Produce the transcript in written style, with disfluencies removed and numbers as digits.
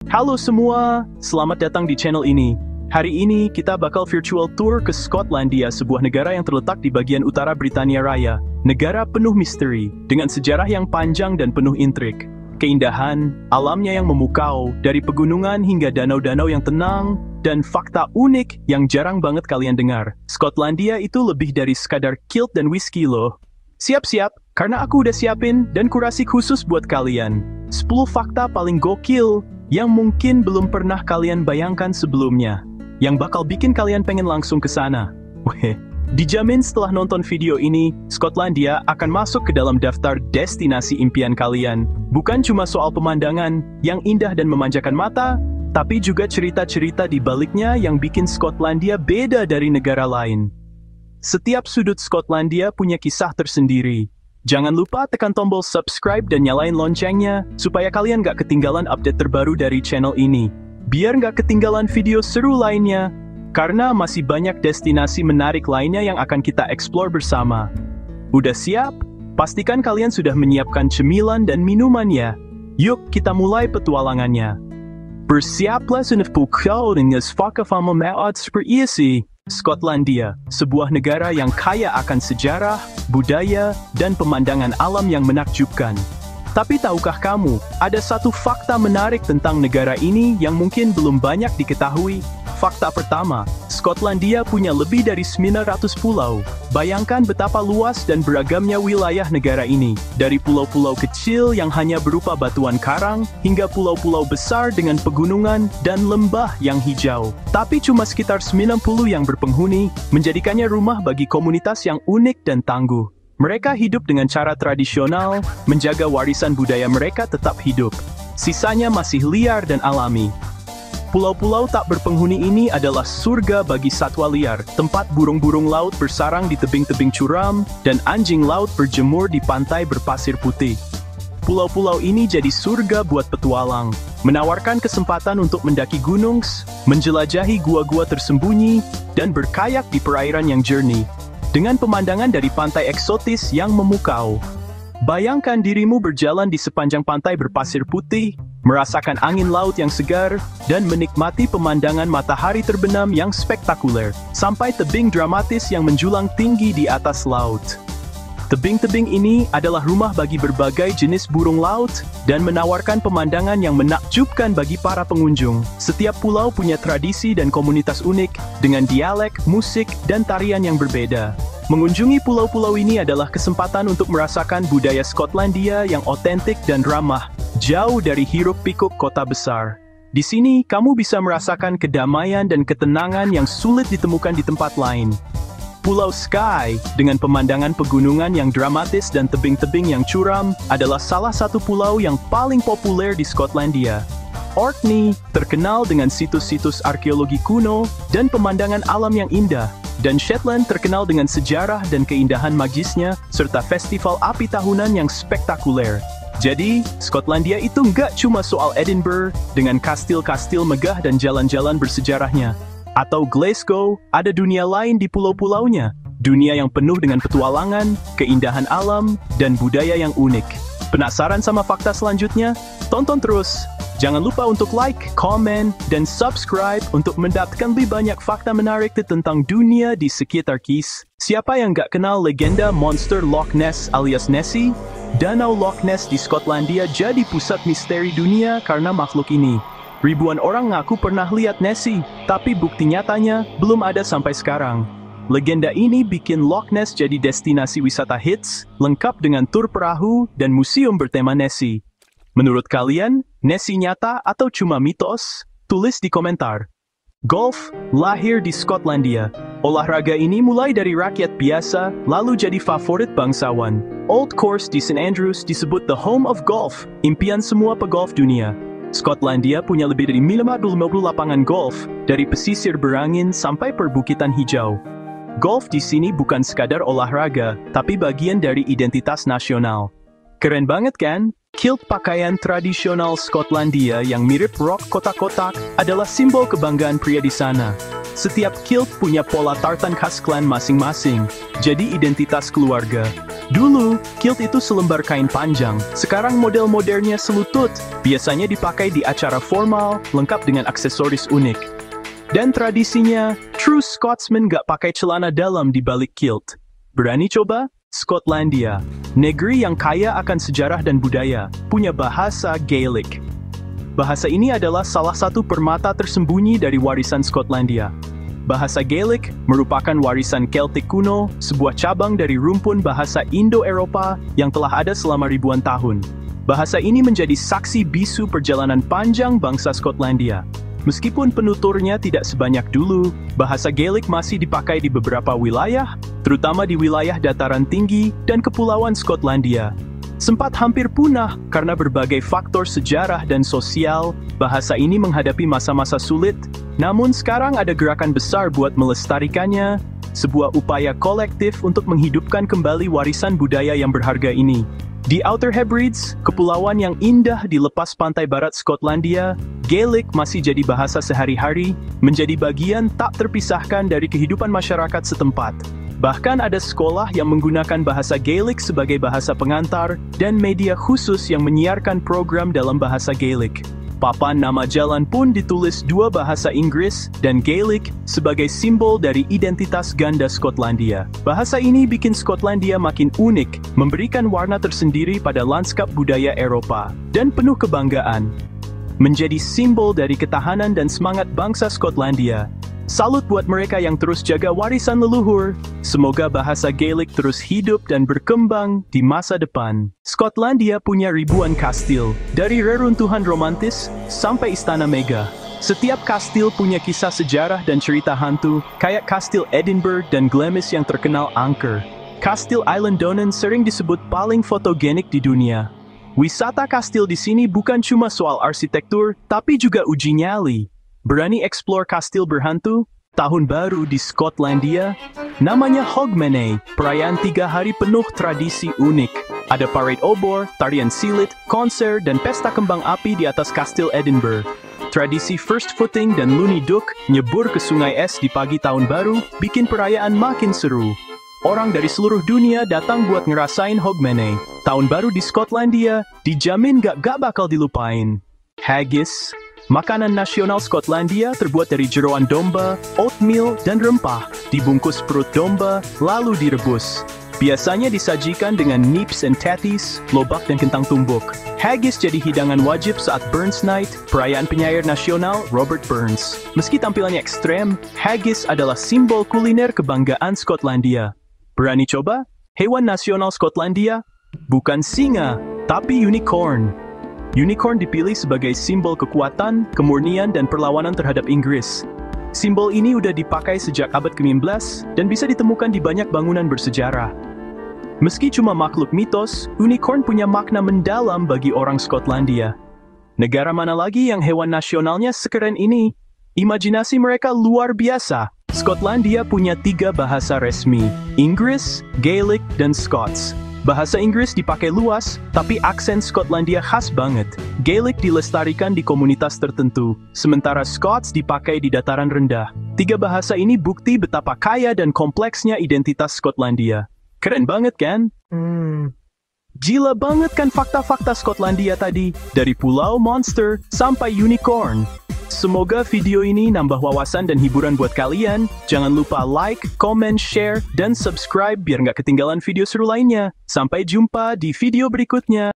Halo semua, selamat datang di channel ini. Hari ini kita bakal virtual tour ke Skotlandia, sebuah negara yang terletak di bagian utara Britania Raya. Negara penuh misteri, dengan sejarah yang panjang dan penuh intrik. Keindahan, alamnya yang memukau, dari pegunungan hingga danau-danau yang tenang, dan fakta unik yang jarang banget kalian dengar. Skotlandia itu lebih dari sekadar kilt dan whisky loh. Siap-siap, karena aku udah siapin dan kurasi khusus buat kalian. 10 fakta paling gokil yang mungkin belum pernah kalian bayangkan sebelumnya, yang bakal bikin kalian pengen langsung ke sana. Weh, dijamin setelah nonton video ini, Skotlandia akan masuk ke dalam daftar destinasi impian kalian. Bukan cuma soal pemandangan yang indah dan memanjakan mata, tapi juga cerita-cerita di baliknya yang bikin Skotlandia beda dari negara lain. Setiap sudut Skotlandia punya kisah tersendiri. Jangan lupa tekan tombol subscribe dan nyalain loncengnya, supaya kalian gak ketinggalan update terbaru dari channel ini. Biar gak ketinggalan video seru lainnya, karena masih banyak destinasi menarik lainnya yang akan kita explore bersama. Udah siap? Pastikan kalian sudah menyiapkan cemilan dan minuman ya. Yuk kita mulai petualangannya. Bersiaplah untuk pukau dengan fakta-fakta menarik seperti Skotlandia, sebuah negara yang kaya akan sejarah, budaya, dan pemandangan alam yang menakjubkan. Tapi tahukah kamu, ada satu fakta menarik tentang negara ini yang mungkin belum banyak diketahui? Fakta pertama, Skotlandia punya lebih dari 900 pulau. Bayangkan betapa luas dan beragamnya wilayah negara ini. Dari pulau-pulau kecil yang hanya berupa batuan karang, hingga pulau-pulau besar dengan pegunungan dan lembah yang hijau. Tapi cuma sekitar 90 yang berpenghuni, menjadikannya rumah bagi komunitas yang unik dan tangguh. Mereka hidup dengan cara tradisional, menjaga warisan budaya mereka tetap hidup. Sisanya masih liar dan alami. Pulau-pulau tak berpenghuni ini adalah surga bagi satwa liar, tempat burung-burung laut bersarang di tebing-tebing curam, dan anjing laut berjemur di pantai berpasir putih. Pulau-pulau ini jadi surga buat petualang, menawarkan kesempatan untuk mendaki gunung, menjelajahi gua-gua tersembunyi, dan berkayak di perairan yang jernih, dengan pemandangan dari pantai eksotis yang memukau. Bayangkan dirimu berjalan di sepanjang pantai berpasir putih, merasakan angin laut yang segar, dan menikmati pemandangan matahari terbenam yang spektakuler, sampai tebing dramatis yang menjulang tinggi di atas laut. Tebing-tebing ini adalah rumah bagi berbagai jenis burung laut, dan menawarkan pemandangan yang menakjubkan bagi para pengunjung. Setiap pulau punya tradisi dan komunitas unik, dengan dialek, musik, dan tarian yang berbeda. Mengunjungi pulau-pulau ini adalah kesempatan untuk merasakan budaya Skotlandia yang otentik dan ramah, jauh dari hiruk-pikuk kota besar. Di sini, kamu bisa merasakan kedamaian dan ketenangan yang sulit ditemukan di tempat lain. Pulau Skye, dengan pemandangan pegunungan yang dramatis dan tebing-tebing yang curam, adalah salah satu pulau yang paling populer di Skotlandia. Orkney, terkenal dengan situs-situs arkeologi kuno dan pemandangan alam yang indah. Dan Shetland terkenal dengan sejarah dan keindahan magisnya, serta festival api tahunan yang spektakuler. Jadi, Skotlandia itu nggak cuma soal Edinburgh, dengan kastil-kastil megah dan jalan-jalan bersejarahnya. Atau Glasgow, ada dunia lain di pulau-pulaunya. Dunia yang penuh dengan petualangan, keindahan alam, dan budaya yang unik. Penasaran sama fakta selanjutnya? Tonton terus! Jangan lupa untuk like, komen, dan subscribe untuk mendapatkan lebih banyak fakta menarik tentang dunia di sekitar KIS. Siapa yang gak kenal legenda monster Loch Ness alias Nessie? Danau Loch Ness di Skotlandia jadi pusat misteri dunia karena makhluk ini. Ribuan orang ngaku pernah lihat Nessie, tapi bukti nyatanya belum ada sampai sekarang. Legenda ini bikin Loch Ness jadi destinasi wisata hits, lengkap dengan tur perahu dan museum bertema Nessie. Menurut kalian, Nessie nyata atau cuma mitos? Tulis di komentar. Golf lahir di Skotlandia. Olahraga ini mulai dari rakyat biasa, lalu jadi favorit bangsawan. Old Course di St Andrews disebut the home of golf, impian semua pegolf dunia. Skotlandia punya lebih dari 550 lapangan golf, dari pesisir berangin sampai perbukitan hijau. Golf di sini bukan sekadar olahraga, tapi bagian dari identitas nasional. Keren banget kan? Kilt pakaian tradisional Skotlandia yang mirip rok kotak-kotak adalah simbol kebanggaan pria di sana. Setiap kilt punya pola tartan khas klan masing-masing, jadi identitas keluarga. Dulu, kilt itu selembar kain panjang, sekarang model modernnya selutut, biasanya dipakai di acara formal, lengkap dengan aksesoris unik. Dan tradisinya, true Scotsman gak pakai celana dalam di balik kilt. Berani coba? Skotlandia, negeri yang kaya akan sejarah dan budaya, punya bahasa Gaelic. Bahasa ini adalah salah satu permata tersembunyi dari warisan Skotlandia. Bahasa Gaelic merupakan warisan Celtic kuno, sebuah cabang dari rumpun bahasa Indo-Eropa yang telah ada selama ribuan tahun. Bahasa ini menjadi saksi bisu perjalanan panjang bangsa Skotlandia. Meskipun penuturnya tidak sebanyak dulu, bahasa Gaelic masih dipakai di beberapa wilayah, terutama di wilayah dataran tinggi dan kepulauan Skotlandia. Sempat hampir punah karena berbagai faktor sejarah dan sosial, bahasa ini menghadapi masa-masa sulit, namun sekarang ada gerakan besar buat melestarikannya, sebuah upaya kolektif untuk menghidupkan kembali warisan budaya yang berharga ini. Di Outer Hebrides, kepulauan yang indah di lepas pantai barat Skotlandia, Gaelic masih jadi bahasa sehari-hari, menjadi bagian tak terpisahkan dari kehidupan masyarakat setempat. Bahkan ada sekolah yang menggunakan bahasa Gaelic sebagai bahasa pengantar dan media khusus yang menyiarkan program dalam bahasa Gaelic. Papan nama jalan pun ditulis dua bahasa Inggris dan Gaelic sebagai simbol dari identitas ganda Skotlandia. Bahasa ini bikin Skotlandia makin unik, memberikan warna tersendiri pada lanskap budaya Eropa, dan penuh kebanggaan. Menjadi simbol dari ketahanan dan semangat bangsa Skotlandia. Salut buat mereka yang terus jaga warisan leluhur. Semoga bahasa Gaelic terus hidup dan berkembang di masa depan. Skotlandia punya ribuan kastil, dari reruntuhan romantis sampai istana megah. Setiap kastil punya kisah sejarah dan cerita hantu, kayak kastil Edinburgh dan Glamis yang terkenal angker. Kastil Island Donan sering disebut paling fotogenik di dunia. Wisata kastil di sini bukan cuma soal arsitektur, tapi juga uji nyali. Berani explore kastil berhantu? Tahun baru di Skotlandia? Namanya Hogmanay, perayaan 3 hari penuh tradisi unik. Ada parade obor, tarian silit, konser, dan pesta kembang api di atas kastil Edinburgh. Tradisi first footing dan Looney Duk nyebur ke sungai es di pagi tahun baru, bikin perayaan makin seru. Orang dari seluruh dunia datang buat ngerasain Hogmanay. Tahun baru di Skotlandia, dijamin gak bakal dilupain. Haggis, makanan nasional Skotlandia terbuat dari jeroan domba, oatmeal, dan rempah, dibungkus perut domba, lalu direbus. Biasanya disajikan dengan nips and tatties, lobak dan kentang tumbuk. Haggis jadi hidangan wajib saat Burns Night, perayaan penyair nasional Robert Burns. Meski tampilannya ekstrem, haggis adalah simbol kuliner kebanggaan Skotlandia. Berani coba? Hewan nasional Skotlandia? Bukan singa, tapi unicorn. Unicorn dipilih sebagai simbol kekuatan, kemurnian, dan perlawanan terhadap Inggris. Simbol ini udah dipakai sejak abad ke-15 dan bisa ditemukan di banyak bangunan bersejarah. Meski cuma makhluk mitos, unicorn punya makna mendalam bagi orang Skotlandia. Negara mana lagi yang hewan nasionalnya sekeren ini? Imajinasi mereka luar biasa. Skotlandia punya 3 bahasa resmi, Inggris, Gaelic, dan Scots. Bahasa Inggris dipakai luas, tapi aksen Skotlandia khas banget. Gaelic dilestarikan di komunitas tertentu, sementara Scots dipakai di dataran rendah. 3 bahasa ini bukti betapa kaya dan kompleksnya identitas Skotlandia. Keren banget kan? Gila banget kan fakta-fakta Skotlandia tadi, dari pulau monster sampai unicorn. Semoga video ini nambah wawasan dan hiburan buat kalian. Jangan lupa like, comment, share, dan subscribe biar nggak ketinggalan video seru lainnya. Sampai jumpa di video berikutnya.